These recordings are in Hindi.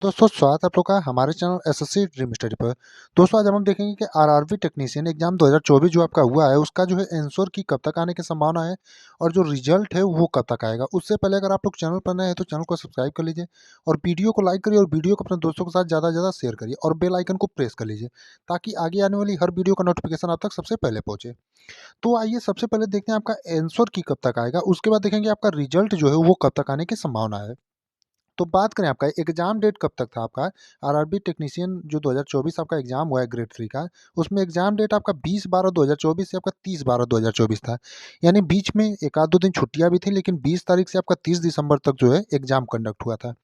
दोस्तों स्वागत है आप लोग का हमारे चैनल एसएससी ड्रीम स्टडी पर। दोस्तों आज हम देखेंगे कि आरआरबी टेक्नीशियन एग्जाम 2024 जो आपका हुआ है उसका जो है आंसर की कब तक आने की संभावना है और जो रिजल्ट है वो कब तक आएगा। उससे पहले अगर आप लोग चैनल पर नए हैं तो चैनल को सब्सक्राइब कर लीजिए और वीडियो को लाइक करिए और वीडियो को अपने दोस्तों के साथ ज़्यादा से ज़्यादा शेयर करिए और बेल आइकन को प्रेस कर लीजिए ताकि आगे आने वाली हर वीडियो का नोटिफिकेशन आप तक सबसे पहले पहुंचे। तो आइए सबसे पहले देखते हैं आपका आंसर की कब तक आएगा, उसके बाद देखेंगे आपका रिजल्ट जो है वो कब तक आने की संभावना है। तो बात करें आपका एग्जाम डेट कब तक था आपका आरआरबी टेक्नीशियन जो 2024 आपका एग्जाम हुआ है ग्रेड 3 का, उसमें एग्जाम डेट आपका 20/12/2024 से आपका 30/12/2024 था। यानी बीच में एक आध दो दिन छुट्टियां भी थी, लेकिन 20 तारीख से आपका 30 दिसंबर तक जो है एग्जाम कंडक्ट हुआ था।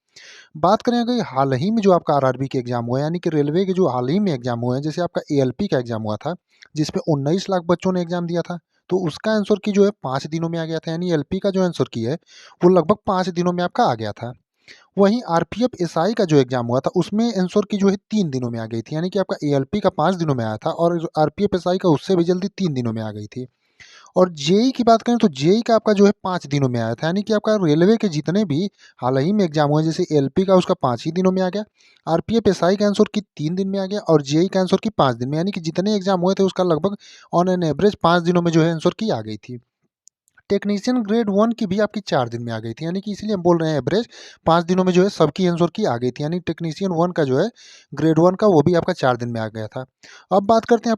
बात करें अगर हाल ही में जो आपका आरआरबी के एग्जाम हुआ है, यानी कि रेलवे के जो हाल ही में एग्जाम हुए हैं, जैसे आपका एएलपी का एग्जाम हुआ था जिसमें 19 लाख बच्चों ने एग्जाम दिया था, तो उसका आंसर की जो है 5 दिनों में आ गया था। यानी एलपी का जो आंसर की है वो लगभग 5 दिनों में आपका आ गया था। वहीं आरपीएफ एसआई का जो एग्जाम हुआ था उसमें आंसर की जो है 3 दिनों में आ गई थी। यानी कि आपका एएलपी का 5 दिनों में आया था और आरपीएफ एसआई का उससे भी जल्दी 3 दिनों में आ गई थी। और जेई की बात करें तो जेई का आपका जो है 5 दिनों में आया था। यानी कि आपका रेलवे के जितने भी हाल ही में एग्जाम हुए जैसे एलपी का उसका 5 ही दिनों में आ गया, आरपीएफ एसआई का आंसर की 3 दिन में आ गया और जेई का आंसर की 5 दिन में। यानी कि जितने एग्जाम हुए थे उसका लगभग ऑन एन एवरेज 5 दिनों में जो है आंसर की आ गई थी। टेक्नीशियन ग्रेड 1 की भी आपकी 4 दिन में आ गई थी। यानी कि इसीलिए हम बोल रहे हैं एवरेज 5 दिनों में जो है सबकी आंसर की आ गई थी। यानी टेक्नीशियन 1 का जो है ग्रेड 1 का वो भी आपका 4 दिन में आ गया था। अब बात करते हैं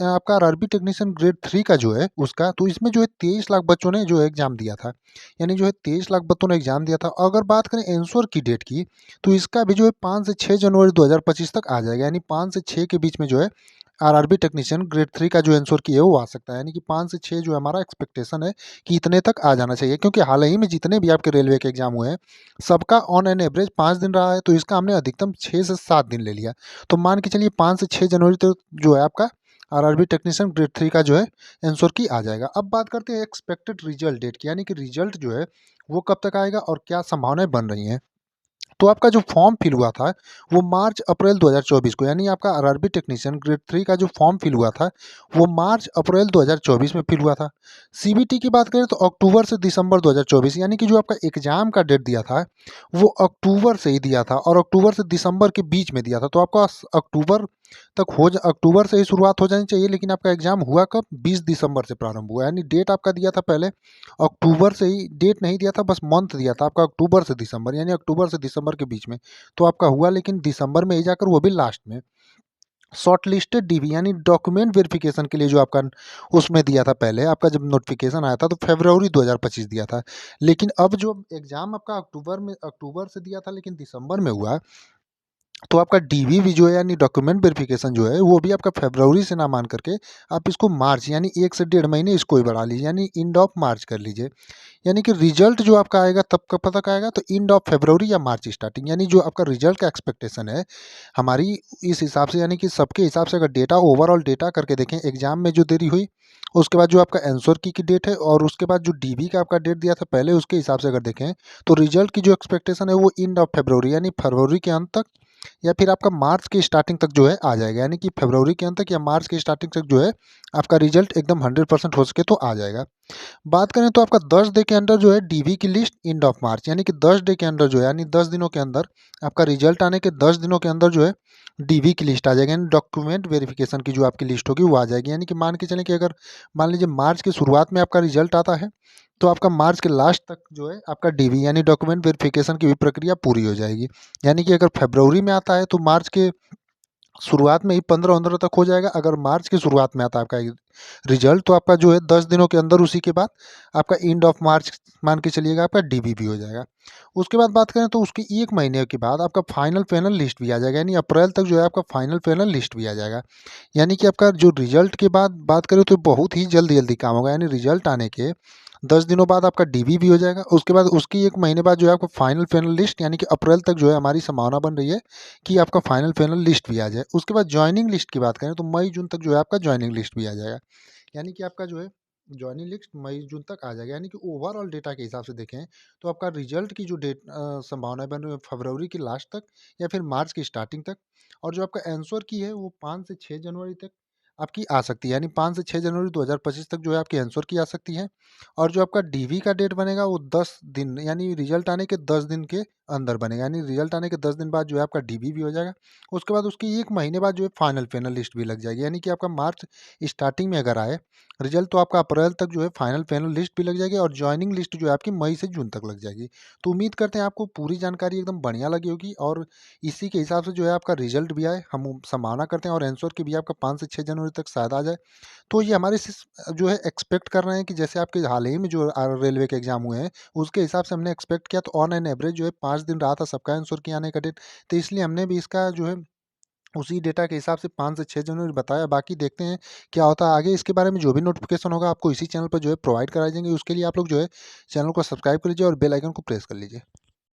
आपका आरआरबी टेक्नीशियन ग्रेड 3 का जो है उसका, तो इसमें जो है 23 लाख बच्चों ने जो है एग्जाम दिया था। यानी जो है 23 लाख बच्चों ने एग्जाम दिया था। अगर बात करें आंसर की डेट की तो इसका भी जो है 5 से 6 जनवरी 2025 तक आ जाएगा। यानी 5 से 6 के बीच में जो है आरआरबी टेक्नीशियन ग्रेड 3 का जो आंसर की है वो आ सकता है। यानी कि 5 से 6 जो हमारा एक्सपेक्टेशन है कि इतने तक आ जाना चाहिए, क्योंकि हाल ही में जितने भी आपके रेलवे के एग्जाम हुए हैं सबका ऑन एन एवरेज 5 दिन रहा है, तो इसका हमने अधिकतम 6 से 7 दिन ले लिया। तो मान के चलिए 5 से 6 जनवरी तक जो है आपका आरआरबी टेक्नीशियन ग्रेड 3 का जो है आंसर की आ जाएगा। अब बात करते हैं एक्सपेक्टेड रिजल्ट डेट की, यानी कि रिजल्ट जो है वो कब तक आएगा और क्या संभावनाएं बन रही हैं। तो आपका जो फॉर्म फिल हुआ था वो मार्च अप्रैल 2024 को, यानी आपका आरआरबी टेक्नीशियन ग्रेड 3 का जो फॉर्म फिल हुआ था वो मार्च अप्रैल 2024 में फिल हुआ था। सीबीटी की बात करें तो अक्टूबर से दिसंबर 2024, यानी कि जो आपका एग्जाम का डेट दिया था वो अक्टूबर से ही दिया था और अक्टूबर से दिसंबर के बीच में दिया था। तो आपका अक्टूबर से ही शुरुआत हो जानी चाहिए, लेकिन आपका एग्जाम हुआ कब, 20 दिसंबर से प्रारंभ हुआ। यानी डेट आपका दिया था पहले अक्टूबर से ही, डेट नहीं दिया था, बस मंथ दिया था आपका अक्टूबर से दिसंबर, यानी अक्टूबर से दिसंबर के बीच में। तो आपका हुआ लेकिन दिसंबर में ही जाकर, वो भी लास्ट में। शॉर्ट लिस्टेड डीबी यानी डॉक्यूमेंट वेरिफिकेशन के लिए जो आपका उसमें दिया था, पहले आपका जब नोटिफिकेशन आया था तो फरवरी 2025 दिया था। लेकिन अब जो एग्जाम आपका अक्टूबर से दिया था लेकिन दिसंबर में हुआ, तो आपका डीवी भी जो है यानी डॉक्यूमेंट वेरिफिकेशन जो है वो भी आपका फरवरी से ना मान करके आप इसको मार्च यानी 1 से 1.5 महीने इसको ही बढ़ा लीजिए, यानी एंड ऑफ मार्च कर लीजिए। यानी कि रिजल्ट जो आपका आएगा तब कब पता आएगा, तो एंड ऑफ फरवरी या मार्च स्टार्टिंग। यानी जो आपका रिजल्ट का एक्सपेक्टेशन है हमारी इस हिसाब से, यानी कि सबके हिसाब से अगर डेटा ओवरऑल डेटा करके देखें एग्जाम में जो देरी हुई, उसके बाद जो आपका आंसर की डेट है और उसके बाद जो डीबी का आपका डेट दिया था पहले, उसके हिसाब से अगर देखें तो रिजल्ट की जो एक्सपेक्टेशन है वो एंड ऑफ फरवरी यानी फरवरी के अंत तक या फिर आपका मार्च की स्टार्टिंग तक जो है आ जाएगा। यानी कि फरवरी के अंत तक या मार्च की स्टार्टिंग तक जो है आपका रिजल्ट एकदम 100% हो सके तो आ जाएगा। बात करें तो आपका 10 डे के अंदर जो है डीवी की लिस्ट एंड ऑफ मार्च, यानी कि 10 डे के अंदर जो है, यानी 10 दिनों के अंदर आपका रिजल्ट आने के 10 दिनों के अंदर जो है डीवी की लिस्ट आ जाएगी। यानी डॉक्यूमेंट वेरिफिकेशन की जो आपकी लिस्ट होगी वो आ जाएगी। यानी कि मान के चलें कि अगर मान लीजिए मार्च की शुरुआत में आपका रिजल्ट आता है तो आपका मार्च के लास्ट तक जो है आपका डीवी यानी डॉक्यूमेंट वेरिफिकेशन की भी प्रक्रिया पूरी हो जाएगी। यानी कि अगर फरवरी में आता है तो मार्च के शुरुआत में ही 15-15 तक हो जाएगा। अगर मार्च की शुरुआत में आता है आपका रिजल्ट तो आपका जो है 10 दिनों के अंदर उसी के बाद आपका एंड ऑफ मार्च मान के चलिएगा आपका डीबी भी हो जाएगा। उसके बाद बात करें तो उसके 1 महीने के बाद आपका फाइनल पैनल लिस्ट भी आ जाएगा। यानी अप्रैल तक जो है आपका फाइनल पैनल लिस्ट भी आ जाएगा। यानी कि आपका जो रिजल्ट के बाद बात करें तो बहुत ही जल्दी जल्दी काम होगा। यानी रिजल्ट आने के 10 दिनों बाद आपका डीबी भी हो जाएगा। उसके बाद उसकी 1 महीने बाद जो है आपका फाइनल पैनल लिस्ट, यानी कि अप्रैल तक जो है हमारी संभावना बन रही है कि आपका फाइनल पैनल लिस्ट भी आ जाए। उसके बाद ज्वाइनिंग लिस्ट की बात करें तो मई जून तक जो है आपका ज्वाइनिंग लिस्ट भी आ जाएगा। यानी कि आपका जो है ज्वाइनिंग लिस्ट मई जून तक आ जाएगा। यानी कि ओवरऑल डेटा के हिसाब से देखें तो आपका रिजल्ट की जो डेट संभावनाएं बन रही है फरवरी की लास्ट तक या फिर मार्च की स्टार्टिंग तक, और जो आपका आंसर की है वो 5 से 6 जनवरी तक आपकी आ सकती है। यानी 5 से 6 जनवरी 2025 तक जो है आपकी आंसर की आ सकती है। और जो आपका डीवी का डेट बनेगा वो 10 दिन यानी रिजल्ट आने के 10 दिन के अंदर बनेगा, यानी रिजल्ट आने के 10 दिन बाद जो है आपका डीबी भी हो जाएगा। उसके बाद उसकी 1 महीने बाद जो है फाइनल लिस्ट भी लग जाएगी, यानी कि आपका मार्च स्टार्टिंग में अगर आए रिजल्ट तो आपका अप्रैल तक जो है फाइनल लिस्ट भी लग जाएगी और जॉइनिंग लिस्ट जो है आपकी मई से जून तक लग जाएगी। तो उम्मीद करते हैं आपको पूरी जानकारी एकदम बढ़िया लगी होगी और इसी के हिसाब से जो है आपका रिजल्ट भी आए, हम संभावना करते हैं और आंसर की भी आपका 5 से 6 जनवरी तक शायद आ जाए। तो ये हमारे जो है एक्सपेक्ट कर रहे हैं कि जैसे आपके हाल ही में जो रेलवे के एग्जाम हुए हैं उसके हिसाब से हमने एक्सपेक्ट किया, तो ऑन एन एवरेज जो है 5 दिन रहा था सबका आंसर की आने का डेट। तो इसलिए हमने भी इसका जो है उसी डेटा के हिसाब से 5 से 6 जनवरी बताया। बाकी देखते हैं क्या होता है आगे। इसके बारे में जो भी नोटिफिकेशन होगा आपको इसी चैनल पर जो है प्रोवाइड कराई जाएंगे। उसके लिए आप लोग जो है चैनल को सब्सक्राइब कर लीजिए और बेल आइकन को प्रेस कर लीजिए।